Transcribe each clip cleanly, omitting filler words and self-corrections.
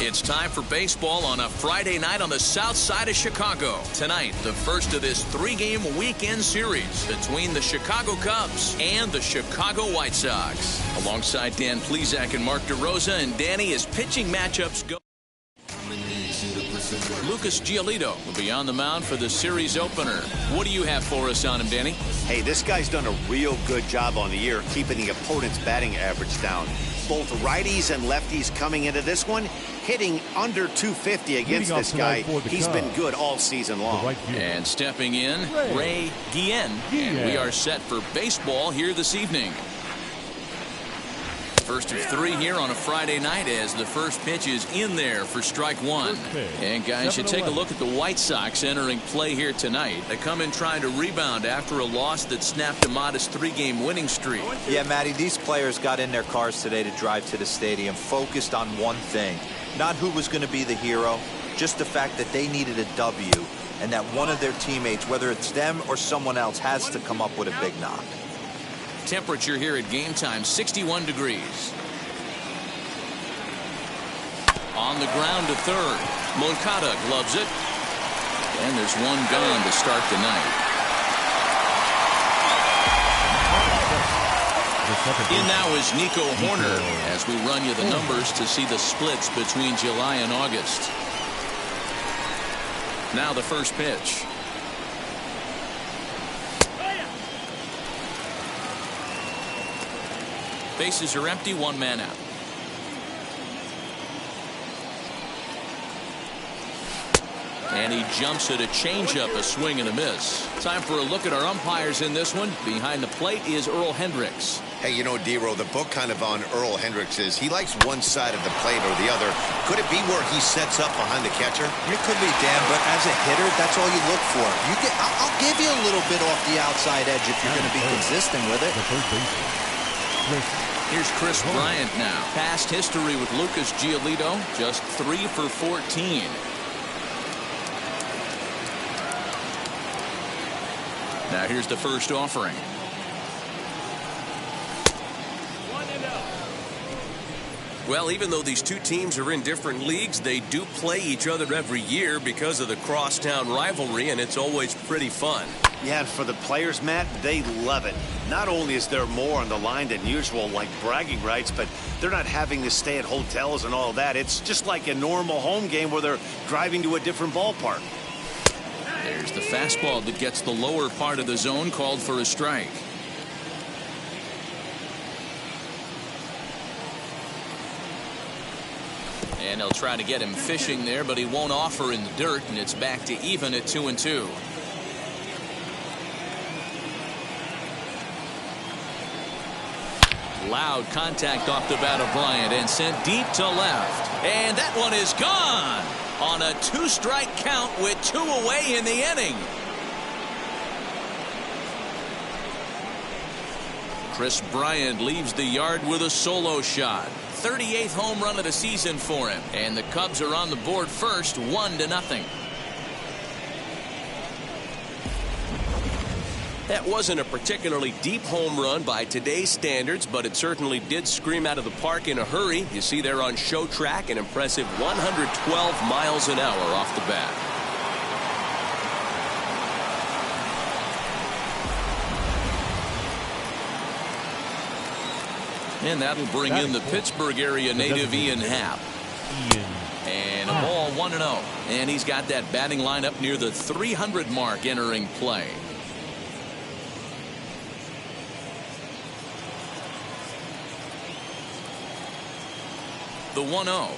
It's time for baseball on a Friday night on the south side of Chicago. Tonight, the first of this three-game weekend series between the Chicago Cubs and the Chicago White Sox. Alongside Dan Plesac and Mark DeRosa, and Danny, as pitching matchups go. Lucas Giolito will be on the mound for the series opener. What do you have for us on him, Danny? Hey, this guy's done a real good job on the year keeping the opponent's batting average down. Both righties and lefties coming into this one hitting under 250 against this guy. He's been good all season long. And stepping in, Ray Guillen. And we are set for baseball here this evening. First of three here on a Friday night as the first pitch is in there for strike one. And guys, you take a look at the White Sox entering play here tonight. They come in trying to rebound after a loss that snapped a modest three-game winning streak. Yeah, Matty, these players got in their cars today to drive to the stadium focused on one thing. Not who was going to be the hero, just the fact that they needed a W and that one of their teammates, whether it's them or someone else, has to come up with a big knock. Temperature here at game time, 61 degrees. On the ground to third. Moncada gloves it. And there's one gone to start the night. In now is Nico Horner as we run you the numbers to see the splits between July and August. Now the first pitch. Bases are empty, one man out. And he jumps at a changeup, a swing and a miss. Time for a look at our umpires in this one. Behind the plate is Earl Hendricks. Hey, you know, D-Row, the book kind of on Earl Hendricks is he likes one side of the plate or the other. Could it be where he sets up behind the catcher? It could be, Dan, but as a hitter, that's all you look for. I'll give you a little bit off the outside edge if you're going to be consistent with it. Here's Chris Bryant now. Past history with Lucas Giolito, just 3 for 14. Now here's the first offering. Well, even though these two teams are in different leagues, they do play each other every year because of the crosstown rivalry, and it's always pretty fun. Yeah, and for the players, Matt, they love it. Not only is there more on the line than usual, like bragging rights, but they're not having to stay at hotels and all that. It's just like a normal home game where they're driving to a different ballpark. There's the fastball that gets the lower part of the zone, called for a strike. And they'll try to get him fishing there, but he won't offer in the dirt, and it's back to even at 2-2. Loud contact off the bat of Bryant and sent deep to left. And that one is gone on a two-strike count with 2 away in the inning. Chris Bryant leaves the yard with a solo shot. 38th home run of the season for him. And the Cubs are on the board first, 1-0. That wasn't a particularly deep home run by today's standards, but it certainly did scream out of the park in a hurry. You see there on show track an impressive 112 miles an hour off the bat. And that'll bring in the Pittsburgh area native Ian Happ. And a ball 1-0. And he's got that batting lineup near the 300 mark entering play. The 1-0.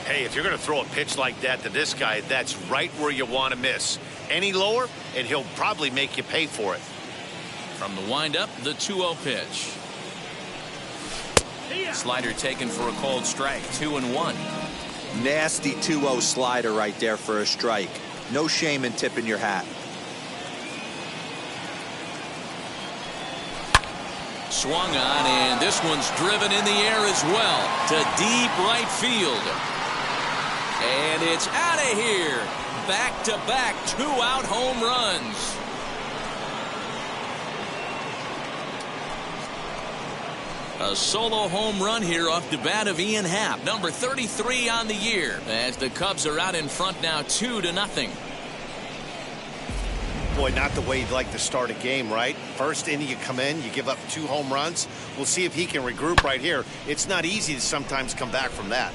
Hey, if you're going to throw a pitch like that to this guy, that's right where you want to miss. Any lower, and he'll probably make you pay for it. From the windup, the 2-0 pitch. Slider taken for a called strike, 2-1. Nasty 2-0 slider right there for a strike. No shame in tipping your hat. Swung on, and this one's driven in the air as well to deep right field. And it's out of here. Back-to-back 2-out home runs. A solo home run here off the bat of Ian Happ, number 33 on the year, as the Cubs are out in front now 2-0. Boy, not the way you'd like to start a game, right? First inning, you come in, you give up 2 home runs. We'll see if he can regroup right here. It's not easy to sometimes come back from that.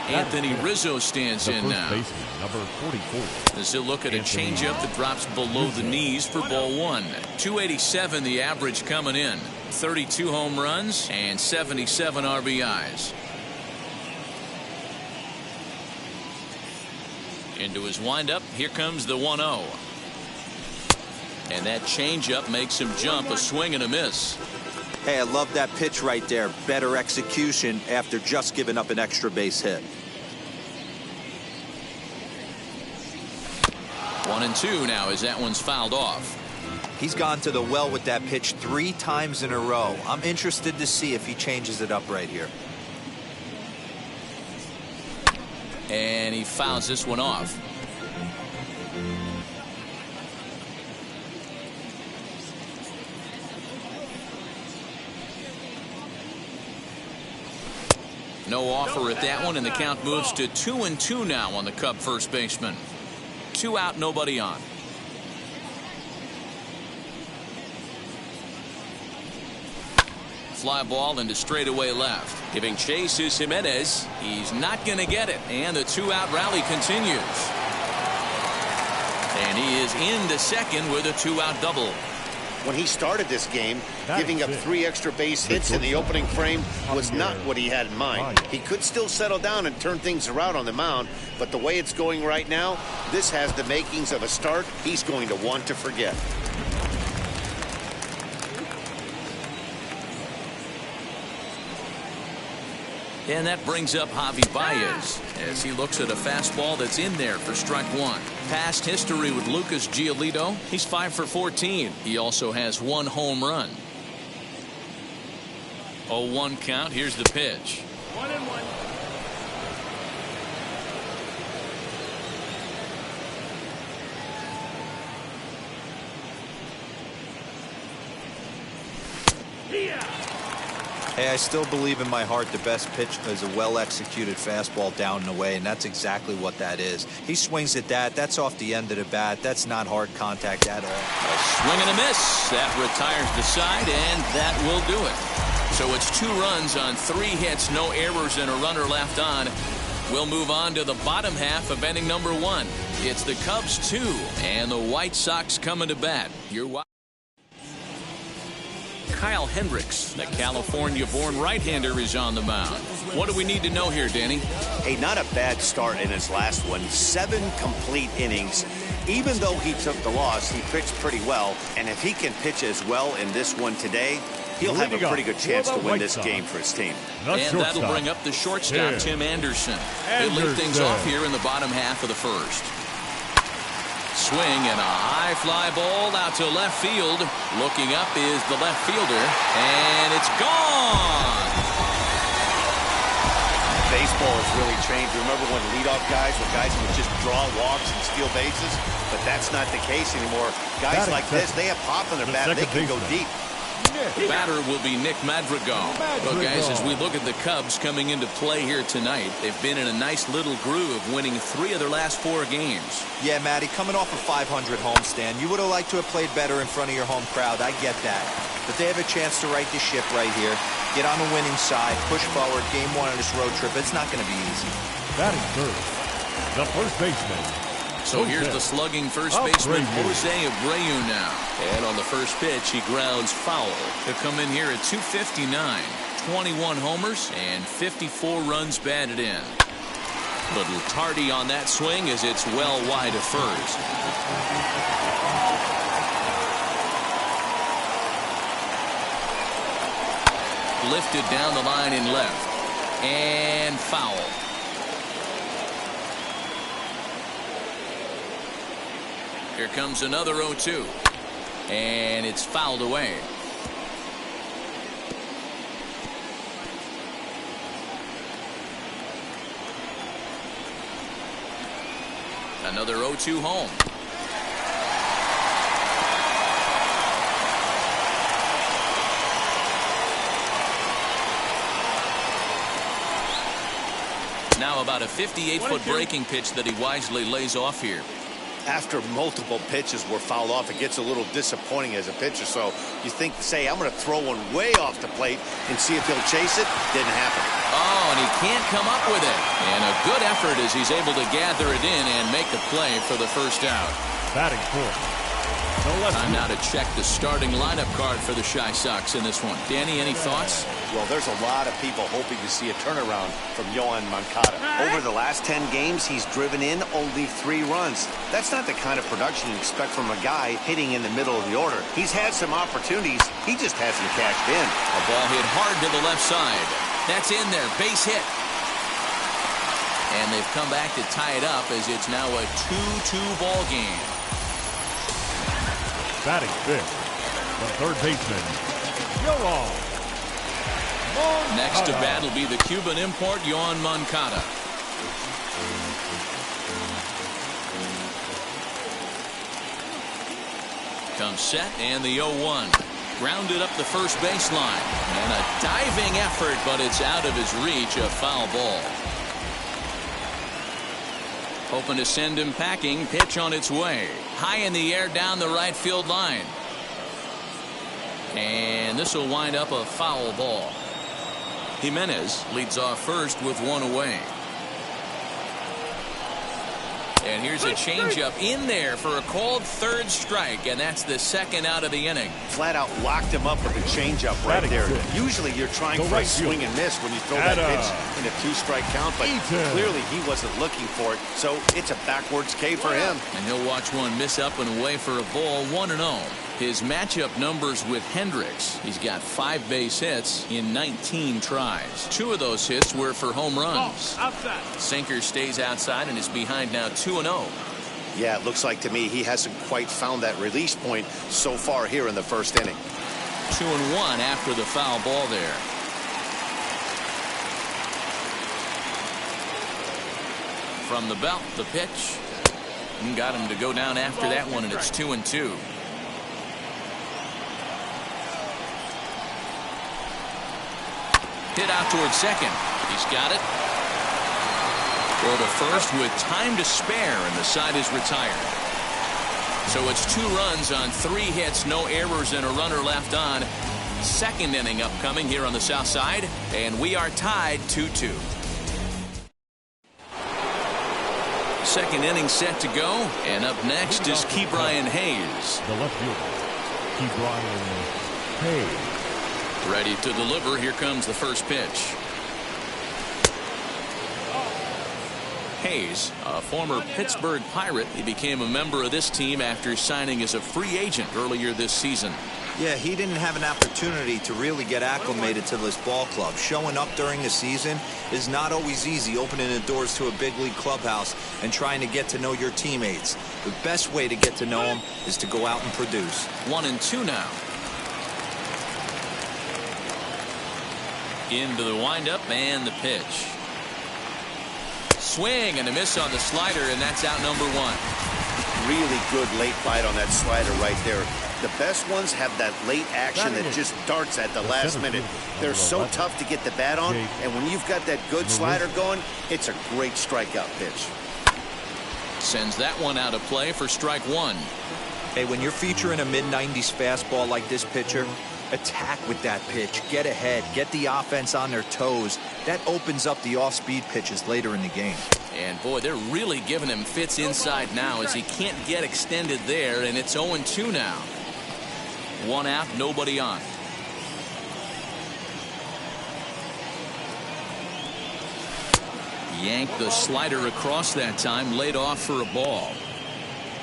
Anthony Rizzo stands in now. Number 44. As he'll look at a changeup that drops below the knees for ball 1. 287 the average coming in. 32 home runs and 77 RBIs. Into his windup. Here comes the 1-0. And that changeup makes him jump. A swing and a miss. Hey, I love that pitch right there. Better execution after just giving up an extra base hit. 1-2 now as that one's fouled off. He's gone to the well with that pitch 3 times in a row. I'm interested to see if he changes it up right here. And he fouls this one off. No offer at that one, and the count moves to 2-2 now on the Cub first baseman. 2 out, nobody on. Fly ball into straightaway left. Giving chase is Jimenez. He's not going to get it, and the 2-out rally continues. And he is into second with a 2-out double. When he started this game, giving up 3 extra base hits in the opening frame was not what he had in mind. He could still settle down and turn things around on the mound, but the way it's going right now, this has the makings of a start he's going to want to forget. And that brings up Javi Baez as he looks at a fastball that's in there for strike 1. Past history with Lucas Giolito, he's 5 for 14. He also has 1 home run. 0-1 count. Here's the pitch. 1-1. Hey, I still believe in my heart the best pitch is a well-executed fastball down and away, and that's exactly what that is. He swings at that. That's off the end of the bat. That's not hard contact at all. A swing and a miss. That retires the side, and that will do it. So it's 2 runs on 3 hits, no errors, and a runner left on. We'll move on to the bottom half of inning number 1. It's the Cubs 2, and the White Sox coming to bat. Kyle Hendricks, the California-born right-hander, is on the mound. What do we need to know here, Danny? Hey, not a bad start in his last one. 7 complete innings. Even though he took the loss, he pitched pretty well. And if he can pitch as well in this one today, he'll have a pretty good chance to win this game for his team. And that'll bring up the shortstop, Tim Anderson. He'll lead things off here in the bottom half of the first. Swing and a high fly ball out to left field. Looking up is the left fielder, and it's gone. Baseball has really changed. Remember when leadoff guys were guys who would just draw walks and steal bases? But that's not the case anymore. Guys like this, they have pop in their bat. They can go deep. The batter will be Nick Madrigal. Well, guys, as we look at the Cubs coming into play here tonight, they've been in a nice little groove, winning 3 of their last 4 games. Yeah, Matty, coming off a 500 homestand, you would have liked to have played better in front of your home crowd. I get that. But they have a chance to right the ship right here, get on the winning side, push forward, game 1 of this road trip. It's not going to be easy. Batting first, the first baseman. So here's the slugging first baseman, Jose Abreu now. And on the first pitch, he grounds foul. He'll come in here at 259. 21 homers and 54 runs batted in. Little tardy on that swing as it's well wide of first. Lifted down the line in left. And foul. Here comes another 0-2. And it's fouled away. Another 0-2 home. Now about a 58-foot breaking pitch that he wisely lays off here. After multiple pitches were fouled off, it gets a little disappointing as a pitcher. So you think, say, I'm going to throw one way off the plate and see if he'll chase it. Didn't happen. Oh, and he can't come up with it. And a good effort as he's able to gather it in and make the play for the first out. Batting fourth. Time now to check the starting lineup card for the Chi Sox in this one. Danny, any thoughts? Well, there's a lot of people hoping to see a turnaround from Yoan Moncada. Over the last 10 games, he's driven in only 3 runs. That's not the kind of production you expect from a guy hitting in the middle of the order. He's had some opportunities. He just hasn't cashed in. A ball hit hard to the left side. That's in there. Base hit. And they've come back to tie it up as it's now a 2-2 ball game. Batting fifth, the third baseman, Yoan Moncada. Next to bat will be the Cuban import, Yoan Moncada. Comes set, and the 0-1. Grounded up the first baseline. And a diving effort, but it's out of his reach, a foul ball. Hoping to send him packing. Pitch on its way. High in the air down the right field line. And this will wind up a foul ball. Jimenez leads off first with 1 away. And here's a changeup in there for a called third strike, and that's the second out of the inning. Flat out locked him up with a changeup right there. Usually you're trying for a swing and miss when you throw that pitch in a 2-strike count, but clearly he wasn't looking for it, so it's a backwards K for him. And he'll watch one miss up and away for a ball, 1-0. His matchup numbers with Hendricks. He's got 5 base hits in 19 tries. 2 of those hits were for home runs. Sinker stays outside and is behind now 2-0. Yeah, it looks like to me he hasn't quite found that release point so far here in the first inning. 2-1 after the foul ball there. From the belt, the pitch. And got him to go down after that one, and it's 2-2. Hit out towards second. He's got it. Throw to first with time to spare, and the side is retired. So it's 2 runs on 3 hits, no errors, and a runner left on. Second inning upcoming here on the south side, and we are tied 2-2. Second inning set to go, and up next is Ke'Bryan Hayes. The left fielder, Ke'Bryan Hayes. Ready to deliver. Here comes the first pitch. Hayes, a former Pittsburgh Pirate, he became a member of this team after signing as a free agent earlier this season. Yeah, he didn't have an opportunity to really get acclimated to this ball club. Showing up during the season is not always easy, opening the doors to a big league clubhouse and trying to get to know your teammates. The best way to get to know them is to go out and produce. 1-2 now. Into the windup and the pitch. Swing and a miss on the slider, and that's out number 1. Really good late bite on that slider right there. The best ones have that late action that just darts at the last minute. They're so tough to get the bat on, and when you've got that good slider going, it's a great strikeout pitch. Sends that one out of play for strike 1. Hey, when you're featuring a mid-90s fastball like this pitcher, attack with that pitch. Get ahead. Get the offense on their toes. That opens up the off-speed pitches later in the game. And, boy, they're really giving him fits inside now as he can't get extended there, and it's 0-2 now. 1 out, nobody on. Yanked the slider across that time, laid off for a ball.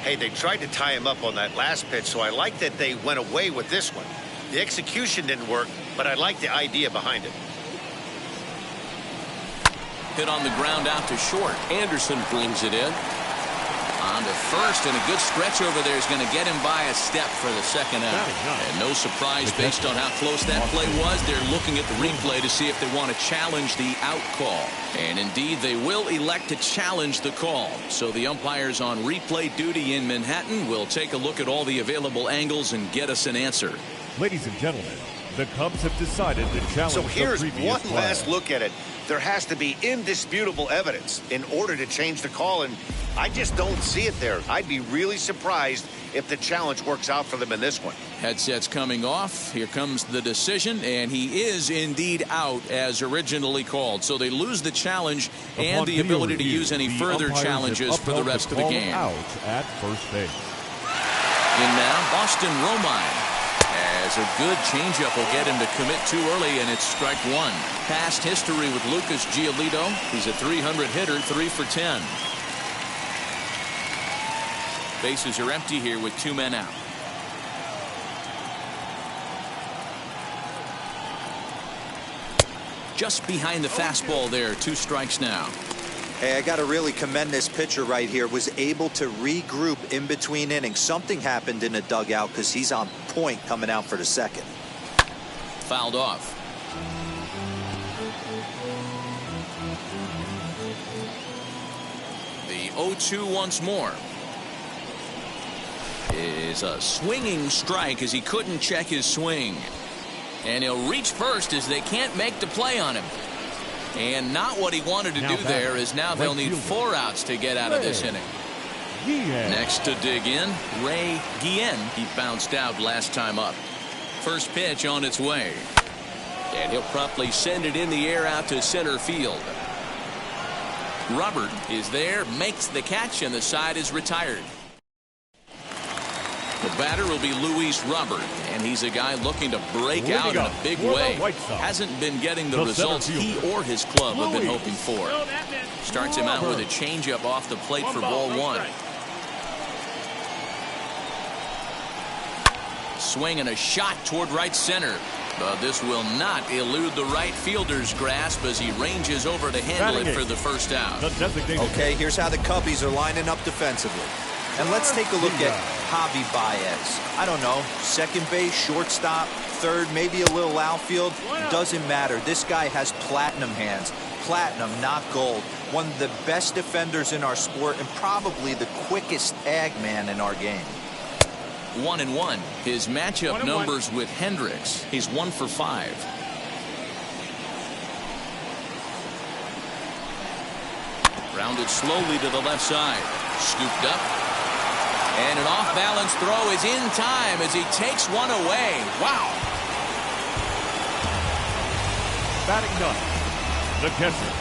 Hey, they tried to tie him up on that last pitch, so I like that they went away with this one. The execution didn't work, but I like the idea behind it. Hit on the ground out to short. Anderson brings it in. On to first, and a good stretch over there is going to get him by a step for the second out. And no surprise based on how close that play was. They're looking at the replay to see if they want to challenge the out call. And indeed, they will elect to challenge the call. So the umpires on replay duty in Manhattan will take a look at all the available angles and get us an answer. Ladies and gentlemen, the Cubs have decided to challenge So here's the previous one last look at it. There has to be indisputable evidence in order to change the call, and I just don't see it there. I'd be really surprised if the challenge works out for them in this one. Headsets coming off. Here comes the decision, and he is indeed out as originally called. So they lose the challenge and the ability to use any further challenges for the rest of the game. Out at first base. In now, Austin Romine. As a good changeup will get him to commit too early, and it's strike one. Past history with Lucas Giolito. He's a 300 hitter, 3 for 10. Bases are empty here with 2 men out. Just behind the fastball there. 2 strikes now. Hey, I got to really commend this pitcher right here. Was able to regroup in between innings. Something happened in the dugout because he's on point coming out for the second. Fouled off. The 0-2 once more. Is a swinging strike as he couldn't check his swing. And he'll reach first as they can't make the play on him. And not what he wanted to do there, is now they'll need 4 outs to get out of this inning. Next to dig in, Ray Guillen. He bounced out last time up. First pitch on its way. And he'll promptly send it in the air out to center field. Robert is there, makes the catch, and the side is retired. The batter will be Luis Robert, and he's a guy looking to break out in a big way. Hasn't been getting the results he or his club have been hoping for. Starts him out with a changeup off the plate for ball 1. Swing and a shot toward right center. But this will not elude the right fielder's grasp as he ranges over to handle it for the first out. Okay, here's how the Cubbies are lining up defensively. And let's take a look at Javi Baez. I don't know, second base, shortstop, third, maybe a little outfield. Doesn't matter. This guy has platinum hands. Platinum, not gold. One of the best defenders in our sport and probably the quickest tag man in our game. 1-1. His matchup numbers with Hendricks. He's 1 for 5. Rounded slowly to the left side. Scooped up. And an off-balance throw is in time as he takes one away. Wow. Batting ninth, the catcher.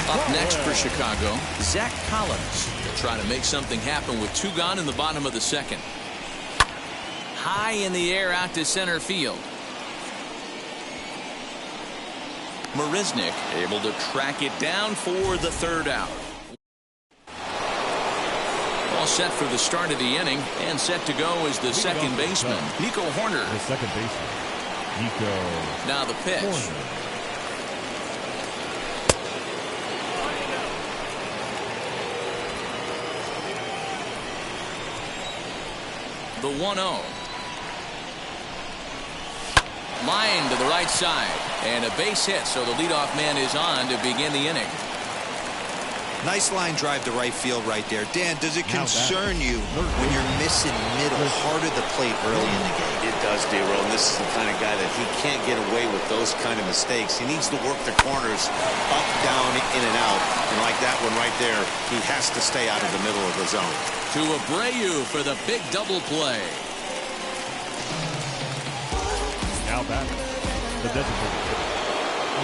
Up next for Chicago, Zach Collins. They'll try to make something happen with 2 gone in the bottom of the second. High in the air out to center field. Marisnick able to track it down for the 3rd out. All set for the start of the inning, and set to go is the second baseman, Nico Horner. The second baseman, Nico. Now the pitch. Horner. The 1-0. Line to the right side, and a base hit, so the leadoff man is on to begin the inning. Nice line drive to right field right there. Dan, does it concern you when you're missing middle, heart of the plate early in the game? It does, D-Roll. This is the kind of guy that he can't get away with those kind of mistakes. He needs to work the corners up, down, in and out. And like that one right there, he has to stay out of the middle of the zone. To Abreu for the big double play. Now batting, the designated hitter.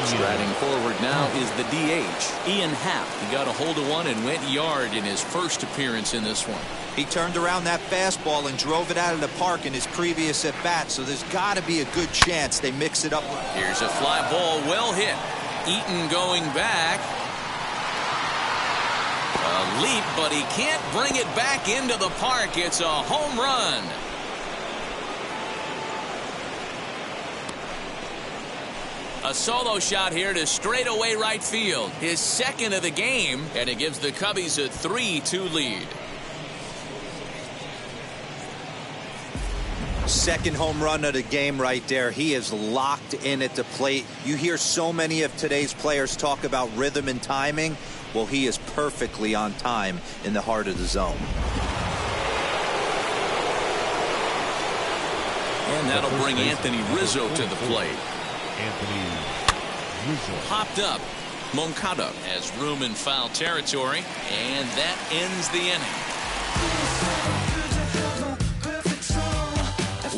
Striding forward now is the DH, Ian Happ. He got a hold of one and went yard in his first appearance in this one. He turned around that fastball and drove it out of the park in his previous at-bat, so there's got to be a good chance they mix it up. Here's a fly ball, well hit. Eaton going back. A leap, but he can't bring it back into the park. It's a home run. A solo shot here to straightaway right field. His second of the game, and it gives the Cubbies a 3-2 lead. Second home run of the game right there. He is locked in at the plate. You hear so many of today's players talk about rhythm and timing. Well, he is perfectly on time in the heart of the zone. And that'll bring Anthony Rizzo to the plate. Anthony Rizzo. Popped up. Moncada has room in foul territory, and that ends the inning.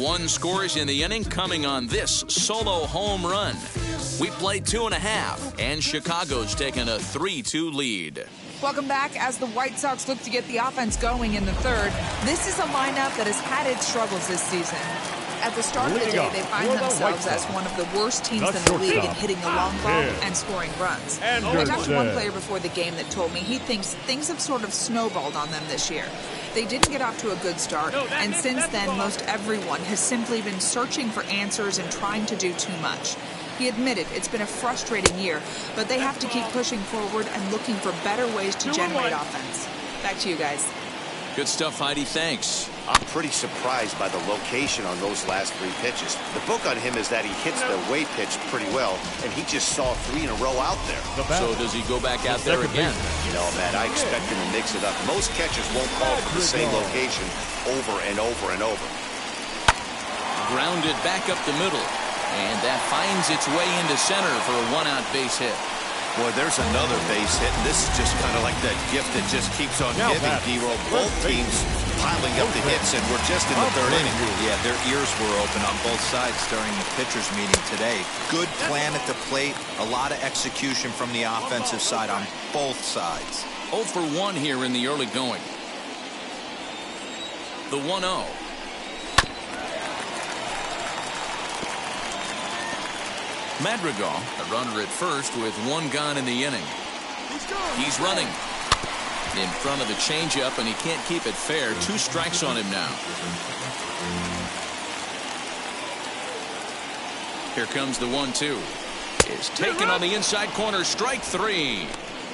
One scores in the inning coming on this solo home run. We played 2.5, and Chicago's taken a 3-2 lead. Welcome back. As the White Sox look to get the offense going in the third, this is a lineup that has had its struggles this season. At the start of the day, they find themselves as one of the worst teams in the league in hitting the long ball and scoring runs. I talked to one player before the game that told me he thinks things have sort of snowballed on them this year. They didn't get off to a good start, and since then, most everyone has simply been searching for answers and trying to do too much. He admitted it's been a frustrating year, but they have to keep pushing forward and looking for better ways to generate offense. Back to you guys. Good stuff, Heidi. Thanks. I'm pretty surprised by the location on those last 3 pitches. The book on him is that he hits the way pitch pretty well, and he just saw 3 in a row out there. So does he go back out there again? You know, Matt, I expect him to mix it up. Most catchers won't call for the same location over and over and over. Grounded back up the middle, and that finds its way into center for a 1-out base hit. Boy, there's another base hit, and this is just kind of like that gift that just keeps on giving, D-Roll. Both teams piling up the hits, and we're just in the third inning. Yeah, their ears were open on both sides during the pitchers' meeting today. Good plan at the plate, a lot of execution from the offensive side on both sides. 0 for 1 here in the early going. The 1-0. Madrigal, a runner at first with 1 gone in the inning. He's running in front of the changeup, and he can't keep it fair. 2 strikes on him now. Here comes the 1-2. It's taken on the inside corner. Strike 3.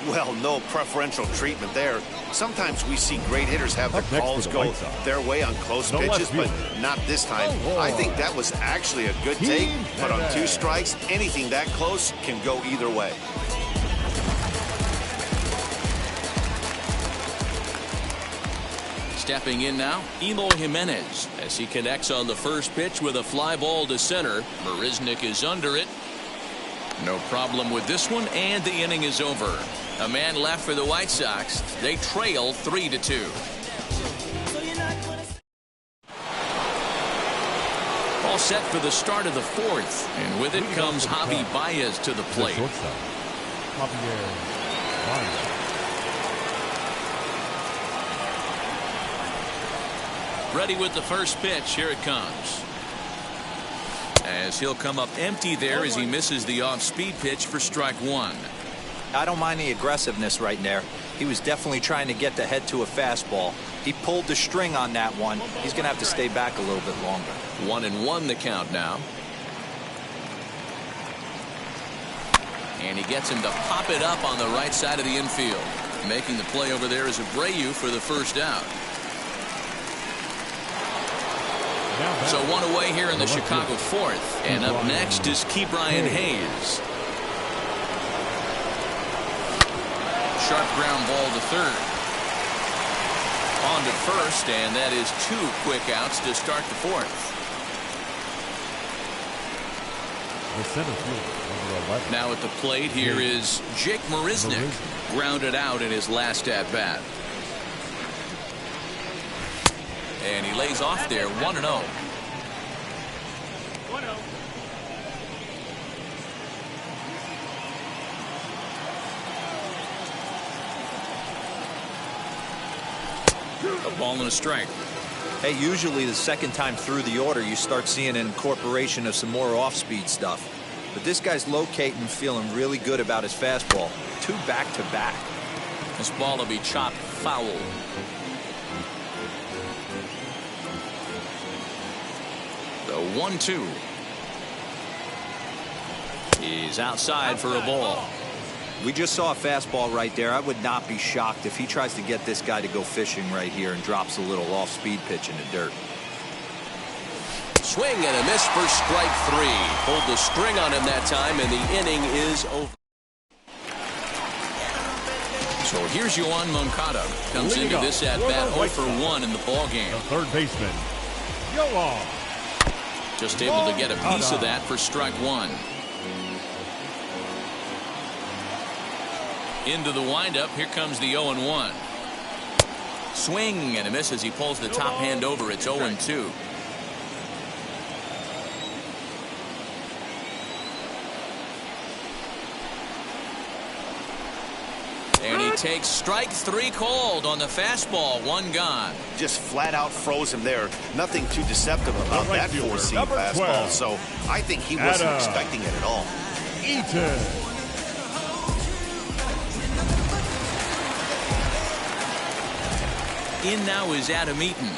Well, no preferential treatment there. Sometimes we see great hitters have their calls go their way on close pitches, but not this time. I think that was actually a good take, but on 2 strikes, anything that close can go either way. Stepping in now, Eloy Jimenez, as he connects on the first pitch with a fly ball to center. Marisnick is under it. No problem with this one, and the inning is over. A man left for the White Sox. They trail 3-2. All set for the start of the 4th, and with it comes Javi Baez to the plate. Ready with the first pitch. Here it comes. As he'll come up empty there as he misses the off-speed pitch for strike 1. I don't mind the aggressiveness right there. He was definitely trying to get the head to a fastball. He pulled the string on that one. He's going to have to stay back a little bit longer. 1-1 the count now. And he gets him to pop it up on the right side of the infield. Making the play over there is Abreu for the first out. So 1 away here in the Chicago 4th. And up next is Ke'Bryan Hayes. Sharp ground ball to third. On to first, and that is 2 quick outs to start the 4th. Now at the plate here is Jake Marisnick, grounded out in his last at-bat. And he lays off there, 1-0. A ball and a strike. Hey, usually the second time through the order, you start seeing an incorporation of some more off-speed stuff. But this guy's locating, feeling really good about his fastball. 2 back-to-back. This ball will be chopped foul. The 1-2. He's outside for a ball. We just saw a fastball right there. I would not be shocked if he tries to get this guy to go fishing right here and drops a little off-speed pitch in the dirt. Swing and a miss for strike 3. Pulled the string on him that time, and the inning is over. So here's Yoan Moncada. Comes into this at bat 0 for 1 in the ball game. The third baseman, Yoan. Just able to get a piece of that for strike 1. Into the windup. Here comes the 0-1. Swing and a miss as he pulls the top hand over. It's 0-2. And he takes strike 3 called on the fastball. 1 gone. Just flat out froze him there. Nothing too deceptive about that four-seam fastball. So I think he wasn't expecting it at all. In now is Adam Eaton.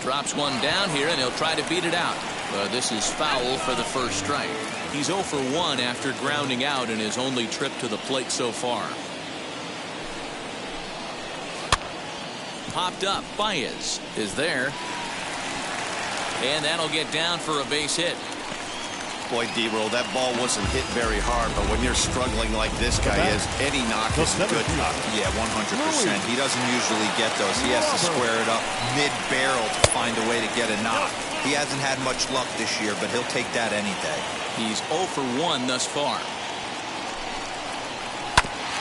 Drops one down here, and he'll try to beat it out. But this is foul for the first strike. He's 0 for 1 after grounding out in his only trip to the plate so far. Popped up. Baez is there. And that'll get down for a base hit. Boy, D-Roll, that ball wasn't hit very hard, but when you're struggling like this guy is, any knock is a good knock. Yeah, 100%. He doesn't usually get those. He has to square it up mid-barrel to find a way to get a knock. He hasn't had much luck this year, but he'll take that any day. He's 0 for 1 thus far.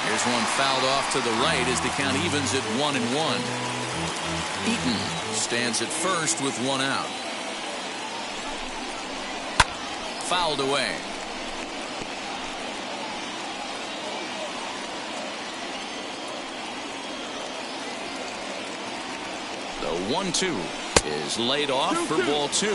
Here's one fouled off to the right as the count evens at 1-1. Eaton stands at first with 1 out. Fouled away. The 1-2 is laid off for ball 2.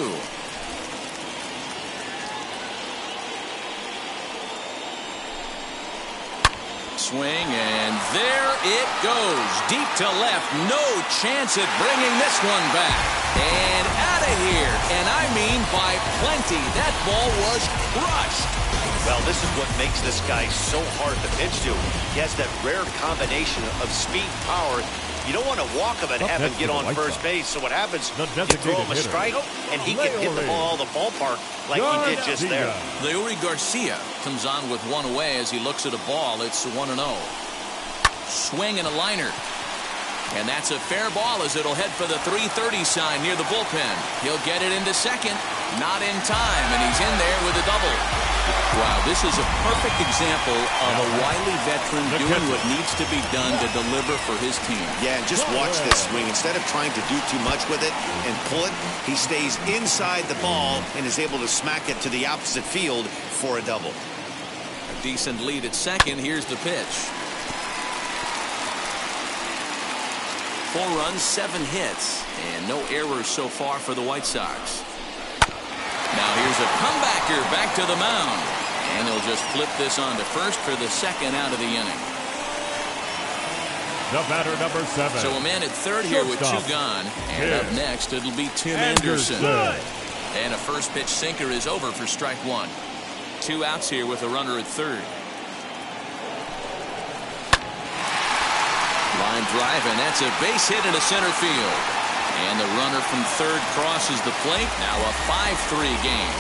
Swing, and there it goes. Deep to left. No chance at bringing this one back. And out of here. And I mean by plenty. That ball was crushed. Well, this is what makes this guy so hard to pitch to. He has that rare combination of speed, power. You don't want to walk him and have him get on first base. So what happens, you throw him a strike, and he can hit the ball out of the ballpark like he did just there. Leury Garcia comes on with 1 away as he looks at a ball. It's 1-0. Swing and a liner. And that's a fair ball as it'll head for the 330 sign near the bullpen. He'll get it into second. Not in time, and he's in there with a double. Wow, this is a perfect example of a wily veteran doing what needs to be done to deliver for his team. Yeah, and just watch this swing. Instead of trying to do too much with it and pull it, he stays inside the ball and is able to smack it to the opposite field for a double. A decent lead at second. Here's the pitch. 4 runs, 7 hits, and no errors so far for the White Sox. Now here's a comebacker back to the mound. And they'll just flip this on to first for the second out of the inning. The batter, number 7. So a man at third here with 2 gone. And up next, it'll be Tim Anderson. And a first pitch sinker is over for strike 1. 2 outs here with a runner at third. Line drive, and that's a base hit into center field. And the runner from third crosses the plate. Now a 5-3 game.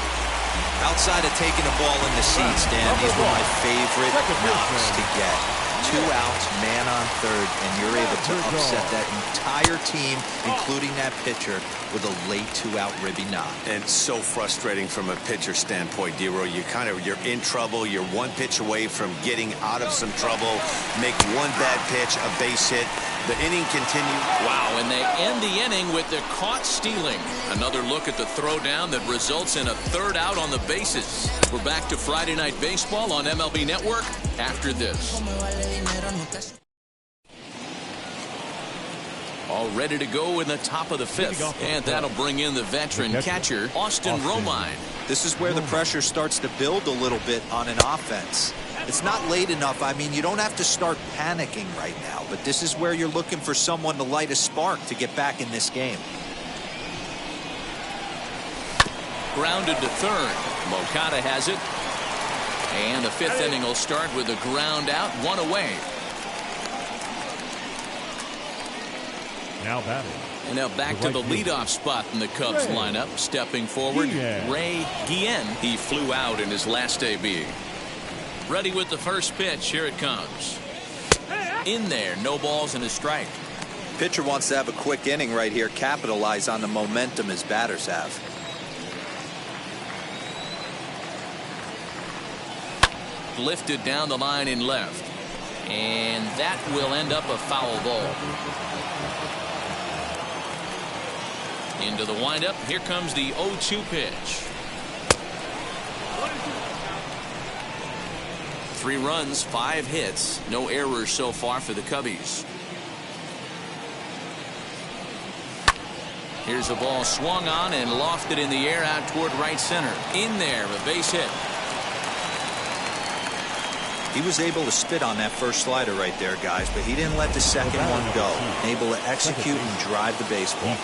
Outside of taking a ball in the seats, Dan, these were my favorite knocks to get. 2 outs, man on third, and you're able to upset that entire team, including that pitcher, with a late 2-out ribby knock. And so frustrating from a pitcher standpoint, D-Roy. You're in trouble. You're 1 pitch away from getting out of some trouble. Make 1 bad pitch, a base hit. The inning continues. Wow, and they end the inning with the caught stealing. Another look at the throwdown that results in a 3rd out on the bases. We're back to Friday Night Baseball on MLB Network after this. All ready to go in the top of the 5th. And that'll bring in the veteran catcher, Austin Romine. This is where the pressure starts to build a little bit on an offense. It's not late enough. I mean, you don't have to start panicking right now, but this is where you're looking for someone to light a spark to get back in this game. Grounded to third. Moncada has it. And the fifth inning will start with a ground out, one away. Now batting. And now back to the leadoff spot in the Cubs lineup. Stepping forward, Ray Guillen. He flew out in his last AB. Ready with the first pitch. Here it comes. In there, no balls and a strike. Pitcher wants to have a quick inning right here, capitalize on the momentum his batters have. Lifted down the line in left. And that will end up a foul ball. Into the windup. Here comes the 0-2 pitch. 3 runs, 5 hits, no errors so far for the Cubbies. Here's a ball swung on and lofted in the air out toward right center. In there, a base hit. He was able to spit on that first slider right there, guys, but he didn't let the second one go. Able to execute and drive the baseball.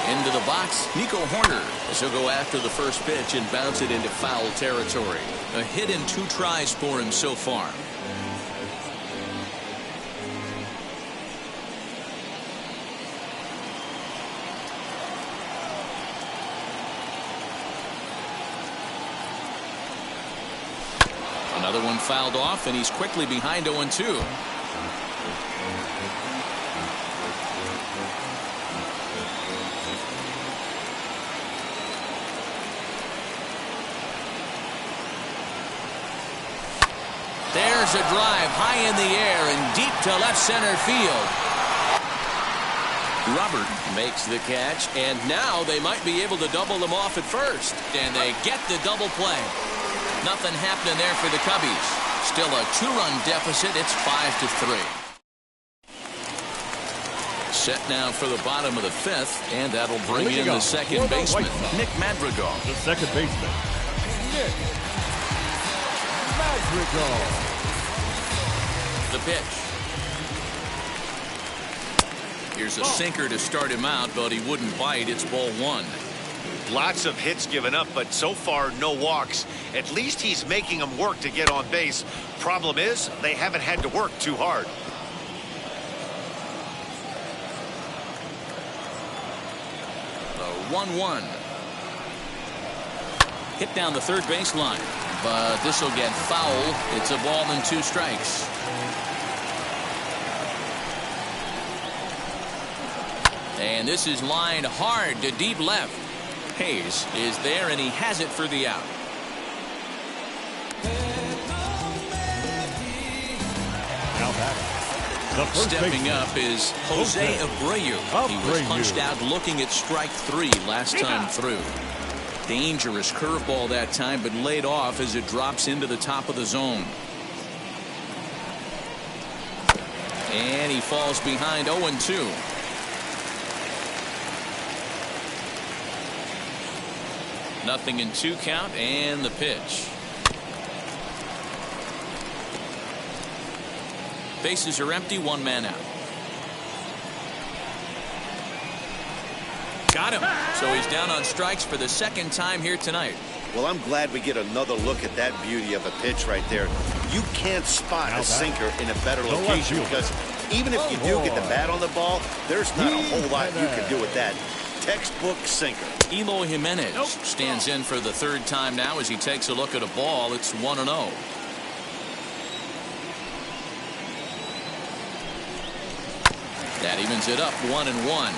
Into the box, Nico Horner, as he'll go after the first pitch and bounce it into foul territory. A hit in 2 tries for him so far. Another one fouled off, and he's quickly behind 0-2. There's a drive high in the air and deep to left center field. Robert makes the catch, and now they might be able to double them off at first. And they get the double play. Nothing happening there for the Cubbies. Still a 2-run deficit. It's 5-3. Set now for the bottom of the 5th, and that'll bring in the second baseman, Nick Madrigal. The second baseman, Nick Madrigal. The pitch. Here's a sinker to start him out, but he wouldn't bite. It's ball 1. Lots of hits given up, but so far no walks. At least he's making them work to get on base. Problem is, they haven't had to work too hard. The 1-1. Hit down the third baseline, but this will get foul. It's a ball and 2 strikes. And this is lined hard to deep left. Hayes is there, and he has it for the out. Now back. Stepping up is Jose Abreu. He was punched out looking at strike 3 last time through. Dangerous curveball that time, but laid off as it drops into the top of the zone. And he falls behind 0-2. Nothing in 2 count, and the pitch. Bases are empty, 1 man out. Got him. So he's down on strikes for the second time here tonight. Well, I'm glad we get another look at that beauty of a pitch right there. You can't spot a sinker in a better location because even if you do get the bat on the ball, there's not a whole lot you can do with that. Textbook sinker. Eloy Jimenez stands in for the 3rd time now as he takes a look at a ball. It's 1-0. That evens it up 1-1.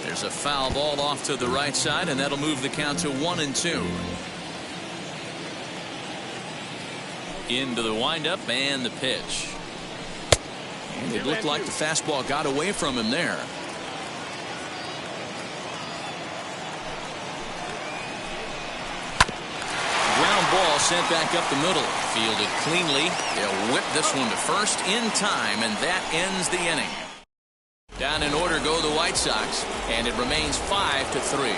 There's a foul ball off to the right side, and that'll move the count to 1-2. Into the windup and the pitch. And it looked like the fastball got away from him there. Ground ball sent back up the middle. Fielded cleanly. They'll whip this one to first in time, and that ends the inning. Down in order go the White Sox, and it remains 5-3.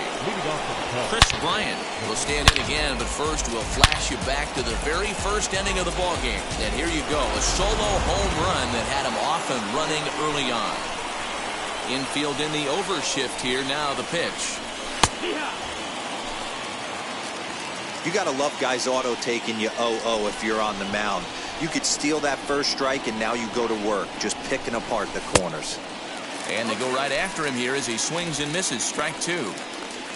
Chris Bryant will stand in again, but first we'll flash you back to the very first inning of the ballgame. And here you go, a solo home run that had him off and running early on. Infield in the overshift here, now the pitch. You got to love guys auto taking you 0-0 if you're on the mound. You could steal that first strike, and now you go to work, just picking apart the corners. And they go right after him here as he swings and misses. Strike two.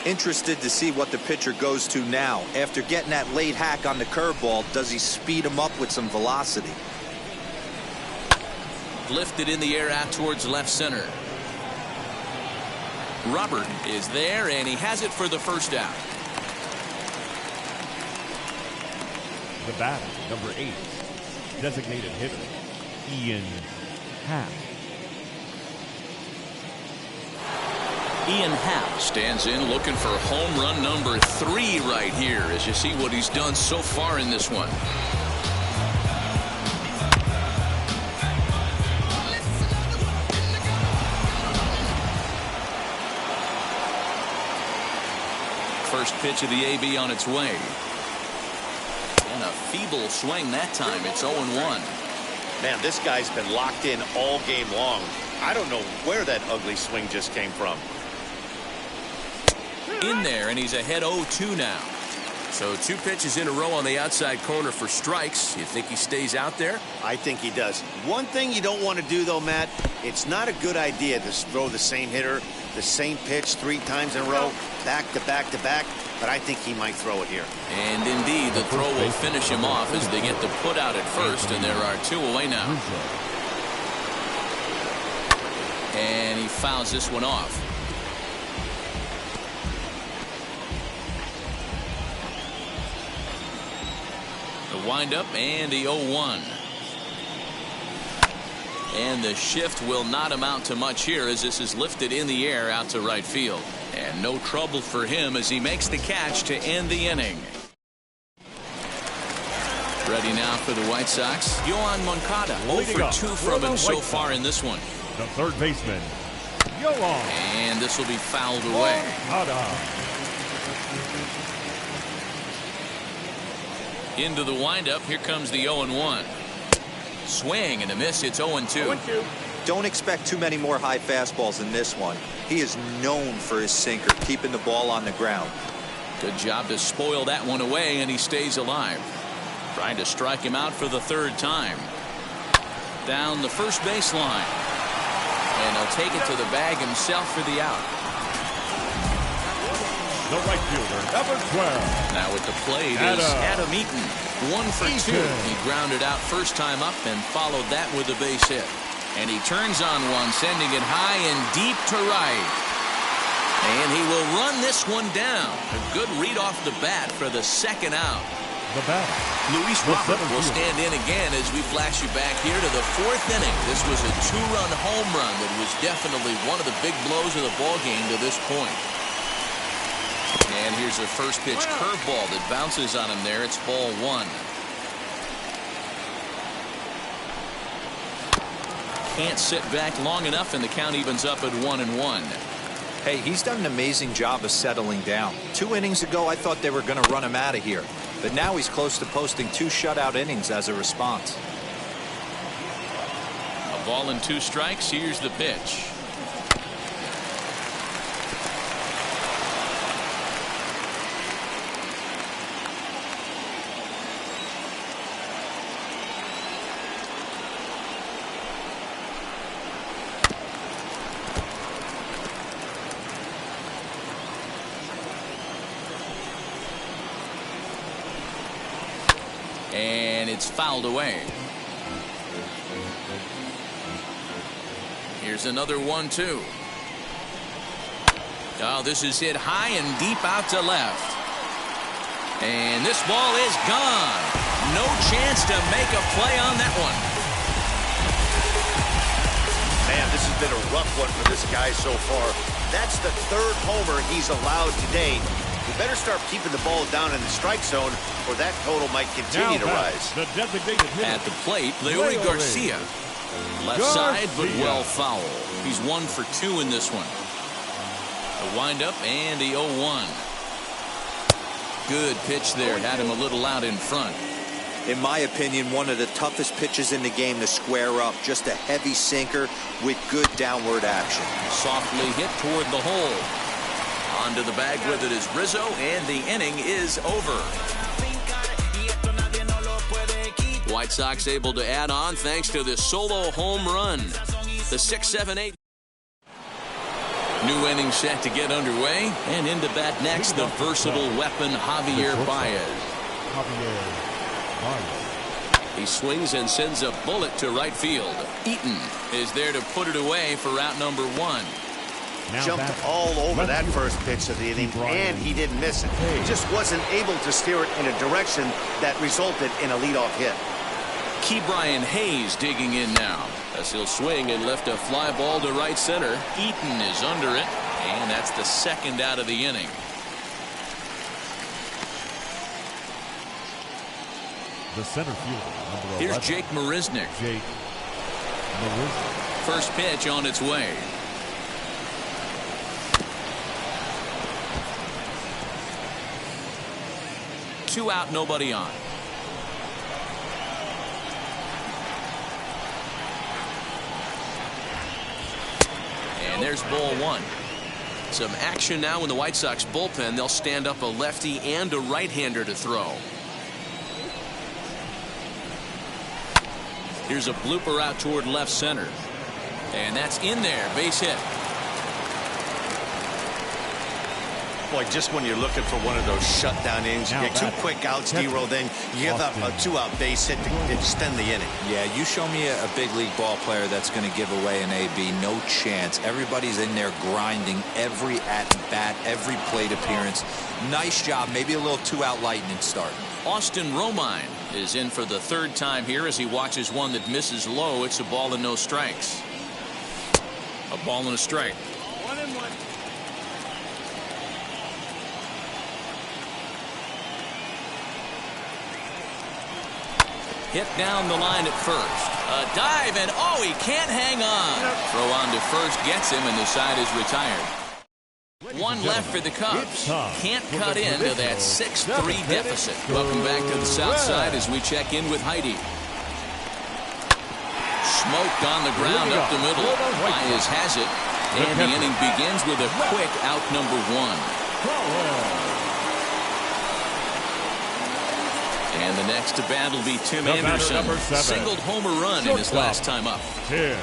Interested to see what the pitcher goes to now. After getting that late hack on the curveball, does he speed him up with some velocity? Lifted in the air out towards left center. Robert is there, and he has it for the first out. The batter, number 8, designated hitter, Ian Happ. Ian Happ stands in looking for home run number 3 right here as you see what he's done so far in this one. First pitch of the AB on its way. And a feeble swing that time. It's 0-1. Man, this guy's been locked in all game long. I don't know where that ugly swing just came from. In there, and he's ahead 0-2 now. So 2 pitches in a row on the outside corner for strikes. You think he stays out there? I think he does. One thing you don't want to do, though, Matt, it's not a good idea to throw the same hitter, the same pitch 3 times in a row, back to back to back, but I think he might throw it here. And indeed, the throw will finish him off as they get the put out at first, and there are 2 away now. And he fouls this one off. The windup and the 0-1. And the shift will not amount to much here as this is lifted in the air out to right field. And no trouble for him as he makes the catch to end the inning. Ready now for the White Sox. Yoan Moncada, 0 for 2 from him so far in this one. The third baseman, Yoan. And this will be fouled away. Into the windup. Here comes the 0-1. Swing and a miss. It's 0-2. Don't expect too many more high fastballs in this one. He is known for his sinker, keeping the ball on the ground. Good job to spoil that one away, and he stays alive. Trying to strike him out for the 3rd time. Down the first baseline. And he'll take it to the bag himself for the out. The right fielder, number 12. Now at the plate is Adam Eaton. 1 for 2. He grounded out first time up and followed that with a base hit. And he turns on one, sending it high and deep to right. And he will run this one down. A good read off the bat for the 2nd out. The batter, Luis Robert will stand in again as we flash you back here to the 4th inning. This was a 2-run home run that was definitely one of the big blows of the ballgame to this point. And here's a first pitch curveball that bounces on him there. It's ball 1. Can't sit back long enough, and the count evens up at 1-1. Hey, he's done an amazing job of settling down. 2 innings ago, I thought they were going to run him out of here. But now he's close to posting 2 shutout innings as a response. A ball and 2 strikes. Here's the pitch. And it's fouled away. Here's another 1-2. Oh, this is hit high and deep out to left. And this ball is gone. No chance to make a play on that one. Man, this has been a rough one for this guy so far. That's the 3rd homer he's allowed today. You better start keeping the ball down in the strike zone, or that total might continue to rise. The designated hitter, at the plate, Leori Garcia. Left side, but well foul. He's 1 for 2 in this one. The windup and the 0-1. Good pitch there. Had him a little out in front. In my opinion, one of the toughest pitches in the game to square up. Just a heavy sinker with good downward action. Softly hit toward the hole. Onto the bag with it is Rizzo, and the inning is over. White Sox able to add on thanks to this solo home run. The 6-7-8. New inning set to get underway, and into bat next, the versatile weapon Javier Baez. He swings and sends a bullet to right field. Eaton is there to put it away for out number 1. Jumped all over that first pitch of the inning, and he didn't miss it. He just wasn't able to steer it in a direction that resulted in a leadoff hit. Ke'Bryan Hayes digging in now as he'll swing and lift a fly ball to right center. Eaton is under it, and that's the second out of the inning. The center fielder, number 11. Here's Jake Marisnick. First pitch on its way. Two out, nobody on. And there's ball 1. Some action now in the White Sox bullpen. They'll stand up a lefty and a right-hander to throw. Here's a blooper out toward left center. And that's in there. Base hit. Boy, just when you're looking for one of those shutdown innings, you get 2 quick outs, D-Roll, then you give up a 2-out base hit to extend the inning. Yeah, you show me a big league ball player that's going to give away an AB. No chance. Everybody's in there grinding every at-bat, every plate appearance. Nice job. Maybe a little 2-out lightning start. Austin Romine is in for the 3rd time here as he watches one that misses low. It's a ball and no strikes. A ball and a strike. 1-1. Hit down the line at first. A dive, and oh, he can't hang on. Throw on to first gets him, and the side is retired. 1 left for the Cubs. Can't cut into that 6-3 deficit. Welcome back to the south side as we check in with Heidi. Smoked on the ground up the middle. Baez has it, and the inning begins with a quick out number 1. And the next to bat will be Tim Anderson. Singled homer run in his last time up. Tim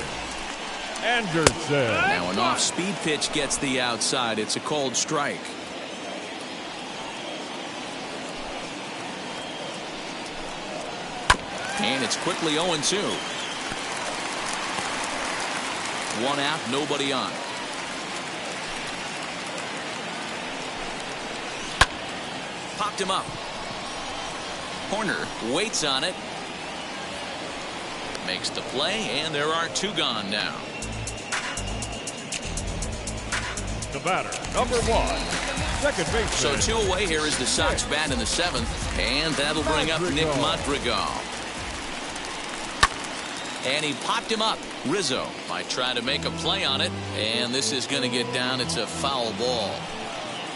Anderson. Now an off-speed pitch gets the outside. It's a called strike. And it's quickly 0-2. 1 out, nobody on. Popped him up. Horner waits on it. Makes the play, and there are 2 gone now. The batter, number 1, second baseman. So 2 away. Here is the Sox bat in the 7th, and that'll bring up Nick Madrigal. And he popped him up. Rizzo might try to make a play on it, and this is going to get down. It's a foul ball.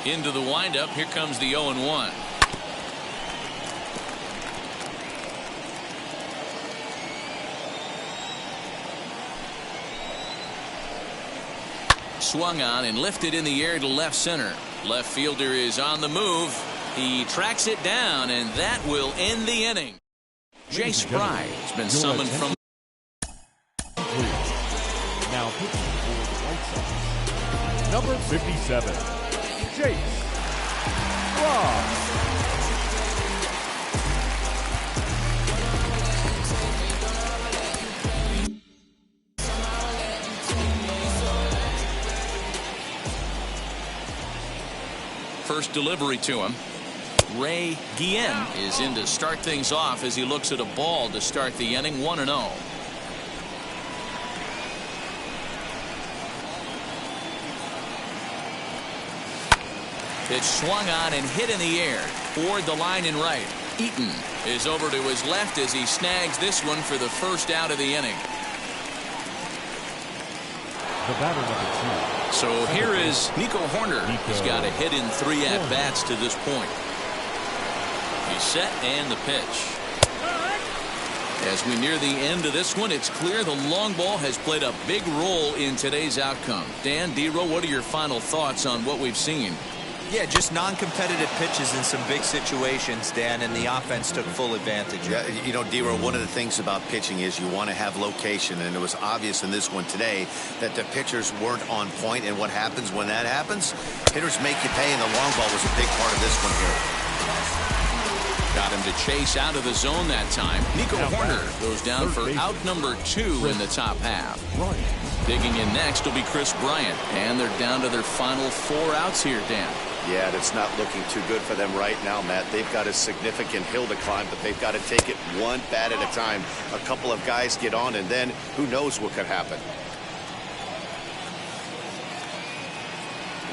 Into the windup. Here comes the 0-1. Swung on and lifted in the air to left center. Left fielder is on the move. He tracks it down, and that will end the inning. Jay Spry has been summoned from. Now pitching for the White Sox, number 57, Jay Spry. First delivery to him. Ray Guillen is in to start things off as he looks at a ball to start the inning. 1-0. Pitch swung on and hit in the air toward the line and right. Eaton is over to his left as he snags this one for the first out of the inning. The batter, number 2. So here is Nico Horner. He's got a hit in 3 at-bats to this point. He's set and the pitch. As we near the end of this one, it's clear the long ball has played a big role in today's outcome. Dan, D-Row, what are your final thoughts on what we've seen? Yeah, just non-competitive pitches in some big situations, Dan, and the offense took full advantage. Yeah, you know, D-Row, one of the things about pitching is you want to have location, and it was obvious in this one today that the pitchers weren't on point, and what happens when that happens? Hitters make you pay, and the long ball was a big part of this one here. Got him to chase out of the zone that time. Nico Horner goes down for out number 2 in the top half. Digging in next will be Chris Bryant, and they're down to their final 4 outs here, Dan. Yeah, it's not looking too good for them right now, Matt. They've got a significant hill to climb, but they've got to take it one bat at a time. A couple of guys get on, and then who knows what could happen.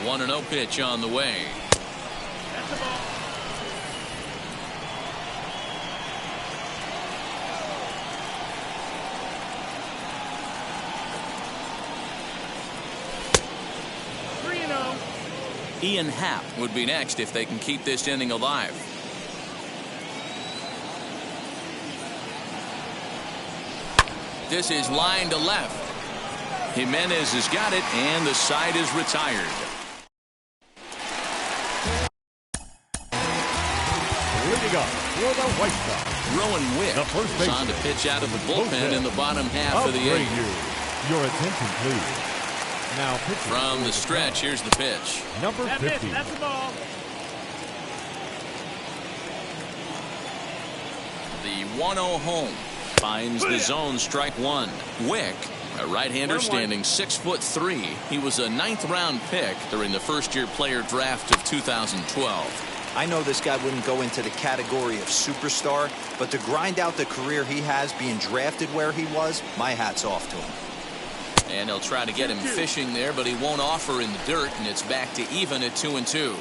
1-0 pitch on the way. That's the ball. Ian Happ would be next if they can keep this inning alive. This is line to left. Jimenez has got it, and the side is retired. Leading up for the White Sox, Rowan Wick is on to pitch out of the bullpen in the bottom half of the 8th. Your attention, please. Now from the stretch, here's the pitch. Number 50. That's the ball. The 1-0 home finds the zone, strike 1. Wick, a right-hander standing 6'3". He was a 9th-round pick during the first-year player draft of 2012. I know this guy wouldn't go into the category of superstar, but to grind out the career he has being drafted where he was, my hat's off to him. And they'll try to get him fishing there, but he won't offer in the dirt, and it's back to even at 2-2.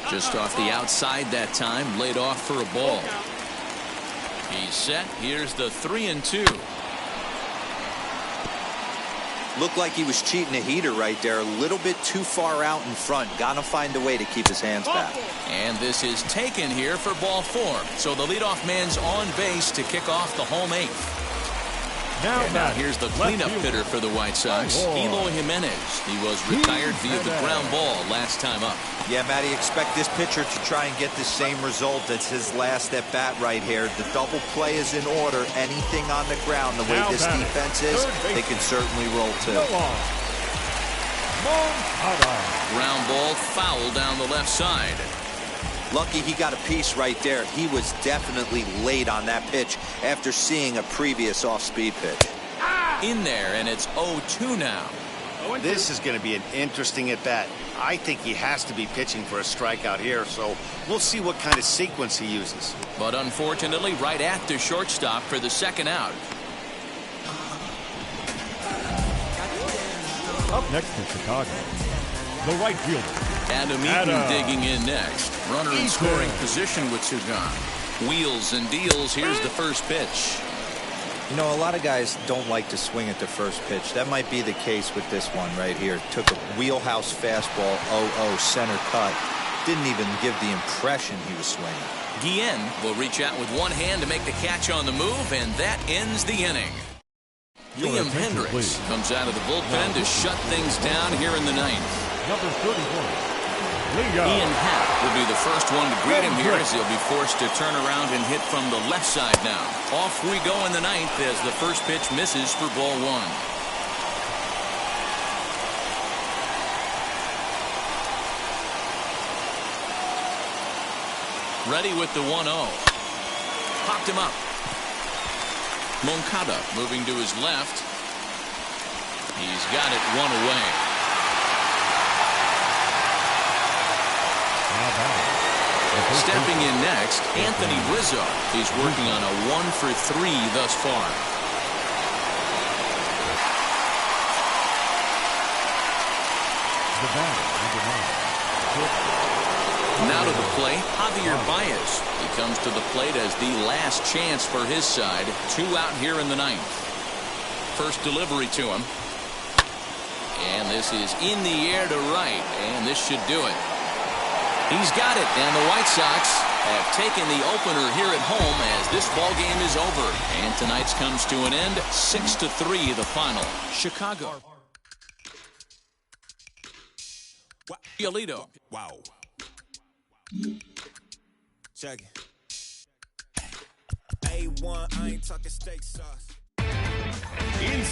Just off the outside that time, laid off for a ball. He's set. Here's the 3-2. Looked like he was cheating a heater right there, a little bit too far out in front. Gotta find a way to keep his hands back. And this is taken here for ball 4. So the leadoff man's on base to kick off the home 8th. Now here's the cleanup hitter for the White Sox, Eloy Jimenez. He was retired via the ground ball last time up. Yeah, Matty, expect this pitcher to try and get the same result as his last at bat right here. The double play is in order. Anything on the ground, the way this defense is, they can certainly roll too. Ground ball foul down the left side. Lucky he got a piece right there. He was definitely late on that pitch after seeing a previous off-speed pitch. In there, and it's 0-2 now. This is going to be an interesting at-bat. I think he has to be pitching for a strikeout here, so we'll see what kind of sequence he uses. But unfortunately, right at the shortstop for the 2nd out. Up next in Chicago, the right fielder. Adam Eaton digging in next. Runner in scoring position with 2 gone. Wheels and deals. Here's the first pitch. You know, a lot of guys don't like to swing at the first pitch. That might be the case with this one right here. Took a wheelhouse fastball, 0-0 center cut. Didn't even give the impression he was swinging. Guillen will reach out with one hand to make the catch on the move, and that ends the inning. Liam Hendricks comes out of the bullpen to shut things down here in the 9th. Number 31. Ian Happ will be the first one to greet him here as he'll be forced to turn around and hit from the left side now. Off we go in the 9th as the first pitch misses for ball 1. Ready with the 1-0. Popped him up. Moncada moving to his left. He's got it 1 away. Stepping in next, Anthony Rizzo. He's working on a 1-for-3 thus far. The batter, number 9. Now to the plate, Javier Baez. He comes to the plate as the last chance for his side. 2 out here in the 9th. First delivery to him. And this is in the air to right, and this should do it. He's got it, and the White Sox have taken the opener here at home as this ball game is over. And tonight's comes to an end, 6-3 the final. Chicago. Yolito. Wow. Check it. A1, I ain't talking steak sauce. Inside.